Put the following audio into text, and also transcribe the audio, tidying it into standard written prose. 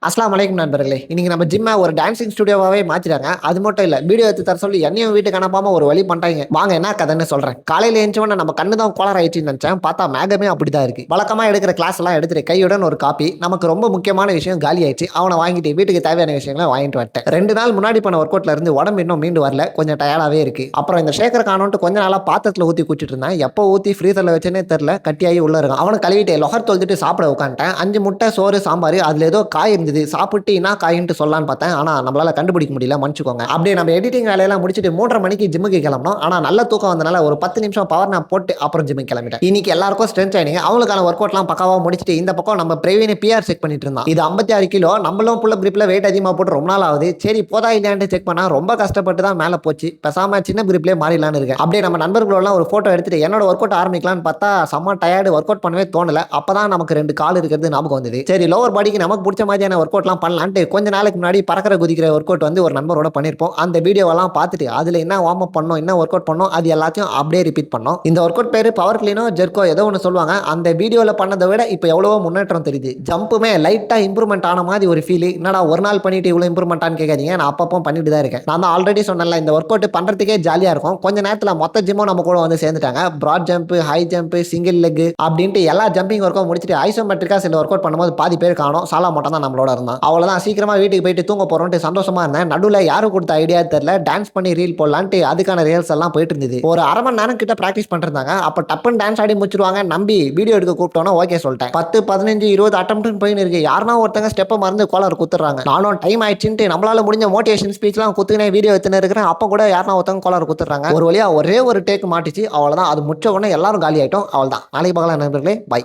அஸ்ஸலாமு அலைக்கும் நண்பர்களே. இன்னைக்கு நம்ம ஜிம்ம ஒரு டான்சிங் ஸ்டுடியோவாவே மாத்திட்டாங்க. அது மட்டும் இல்ல, வீடியோ எடுத்து தர சொல்லி என்னையும் வீட்டுக்கு அனுப்பாம ஒரு வழி பண்றாங்க. வாங்க என்ன கதைன்னு சொல்றேன். காலையில எழுந்தவொடனே நம்ம கண்ணு தான் கோளாறு ஆயிடுச்சுன்னு நினைச்சேன். பார்த்தா மேகமே அப்படிதான் இருக்கு. வழக்கமா எடுக்கிற கிளாஸ் எல்லாம் எடுத்துட்டு கையுடன் ஒரு காப்பி. நமக்கு ரொம்ப முக்கியமான விஷயம் காலி ஆயிடுச்சு. அவனை வாங்கிட்டு வீட்டுக்கு தேவையான விஷயங்களை வாங்கிட்டு வந்துட்டேன். 2 நாள் முன்னாடி பண்ண ஒர்க் அவுட்ல இருந்து உடம்பு இன்னும் மீண்டு வரல. கொஞ்சம் டயர்டாவே இருக்கு. அப்புறம் இந்த ஷேக்கர் காணோன்ட்டு கொஞ்ச நாளா பாத்திரத்துல ஊத்தி குடிச்சிட்டு இருந்தேன். எப்போ ஊத்தி ஃப்ரீசர்ல வச்சேனே தெரியல. கட்டியாகி உள்ள இருக்கும். அவனை கழுவிட்டு லொஹர் தொழுதுட்டு சாப்பிட உட்காந்துட்டேன். 5 முட்டை சோறு சாம்பார், அதுல ஏதோ காய் இருந்தது. சாப்பிட்டு என்ன காயின்ட்டு சொல்லலான்னு பார்த்தேன். ஆனா நம்மளால கண்டுபிடிக்க முடியல, மன்னிச்சுக்கோங்க. அப்படியே நம்ம எடிட்டிங் வேலையெல்லாம் முடிச்சுட்டு 3:30 மணிக்கு ஜிம்முக்கு கிளம்பணும். ஆனா நல்ல தூக்கம் வந்தனால ஒரு 10 நிமிஷம் பவர் நான் போட்டு அப்புறம் ஜிம்முக்கு கிளம்பிட்டேன். இன்னைக்கு எல்லாருக்கும் ஸ்ட்ரென்த் ட்ரைனிங். அவங்களுக்கான ஒர்க் அவுட்லாம் பக்காவா முடிச்சுட்டு இந்த பக்கம் நம்ம பிரவீன் பிஆர் செக் பண்ணிட்டு இருந்தான். இது 56 கிலோ. நம்மளும் புல் அப் கிரிப்ல வெயிட் அதிகமா போட்டு ரொம்ப நாள் ஆகுது. சரி போதா இல்லையான்னு செக் பண்ணா ரொம்ப கஷ்டப்பட்டு தான் மேல போச்சு. பேசாம சின்ன கிரிப்லேயே மாறிடலான்னு இருக்கேன். அப்படியே நம்ம நண்பர்களோட ஒரு போட்டோ எடுத்துட்டு என்னோட ஒர்க் அவுட் ஆரம்பிக்கலாம்னு பார்த்தா செம்ம டயர்டு, ஒர்க் அவுட் பண்ணவே தோணல. அப்பதான் நமக்கு 2 கால் இருக்கிறது ஞாபகம் வந்தது. சரி லோவர் பாடிக்கு நமக்கு பிடிச்ச மாதிரியான ஒர்க் அவுட்லாம் பண்ணலான்ட்டு கொஞ்ச நாளைக்கு முன்னாடி பறக்கிற குதிக்கிற ஒர்க் அவுட் வந்து ஒரு நண்பரோட பண்ணியிருப்போம். அந்த வீடியோவெல்லாம் பார்த்துட்டு அதுல என்ன வார்ம் அப் பண்ணோம், என்ன ஒர்க் அவுட் பண்ணோம், அது எல்லாத்தையும் அப்படியே ரிப்பீட் பண்ணோம். இந்த ஒர்க் அவுட் பேரு பவர் கிளீனோ ஜெர்கோ ஏதோ ஒன்று சொல்லுவாங்க. அந்த வீடியோவில் பண்ணதை விட இப்போ எவ்வளவோ முன்னேற்றம் தெரியுது. ஜம்புமே லைட்டா இம்ப்ரூவ்மெண்ட் ஆன மாதிரி ஒரு ஃபீல். என்னடா ஒரு நாள் பண்ணிட்டு இவ்வளோ இம்ப்ரூவ்மெண்ட்டான்னு கேட்காதீங்க. நான் அப்பப்போ பண்ணிட்டு தான் இருக்கேன். நான் தான் ஆல்ரெடி சொன்னேன்ல, இந்த ஒர்க் அவுட் பண்றதுக்கே ஜாலியா இருக்கும். கொஞ்ச நேரத்தில் மொத்த ஜிம்மும் நம்ம கூட வந்து சேர்ந்துட்டாங்க. Broad jump, high jump, single leg அப்படின்ட்டு எல்லா ஜம்பிங் ஒர்க்கும் முடிச்சுட்டு ஐசோமெட்ரிக்கா சில ஒர்க் அவுட் பண்ணும்போது பாதி பேர் காணும். சாலா மட்டும் தான் நம்மளோட இருந்தான். அவ்வளோதான், சீக்கிரமா வீட்டுக்கு போயிட்டு தூங்க போறோம்ட்டு சந்தோஷமா இருந்தேன். நடுவில் யாரும் கொடுத்த ஐடியா தெரியல, டான்ஸ் பண்ணி ரீல் போடலான்ட்டு அதுக்கான ரிஹர்சல் எல்லாம் போயிட்டு இருந்தது. ஒரு அரை மணி நேரம் கிட்ட பிராக்டிஸ் பண்ணிருந்தாங்க. அப்போ டப்புன்னு டான்ஸ் ஆடி முடிச்சிருவாங்க நம்பி வீடியோ எடுக்க கூப்பிட்டோன்னா ஓகே சொல்லிட்டேன். 10, 15, 20 அட்டம்ப்ட்னு போயின்னு இருக்கு. யாருனா ஒருத்தங்க ஸ்டெப்பை மறந்து கோலர் குத்துறாங்க. நானும் டைம் ஆயிடுச்சுட்டு நம்மளால முடிஞ்ச மோட்டிவேஷன் ஸ்பீச்லாம் குத்துனே வீடியோ எடுத்துன்னு இருக்கிறேன். அப்போ கூட யாருனா ஒருத்தங்க கோலர் குத்துறாங்க. ஒரு வழியா ஒரே ஒரு டேக் மாட்டிச்சு. அவ்வளவுதான், அது முடிச்ச உடனே எல்லாரும் காலி ஆயிட்டோம். அவ்வளவுதான், நாளைக்கு பார்க்கலாம் நண்பர்களே, பை.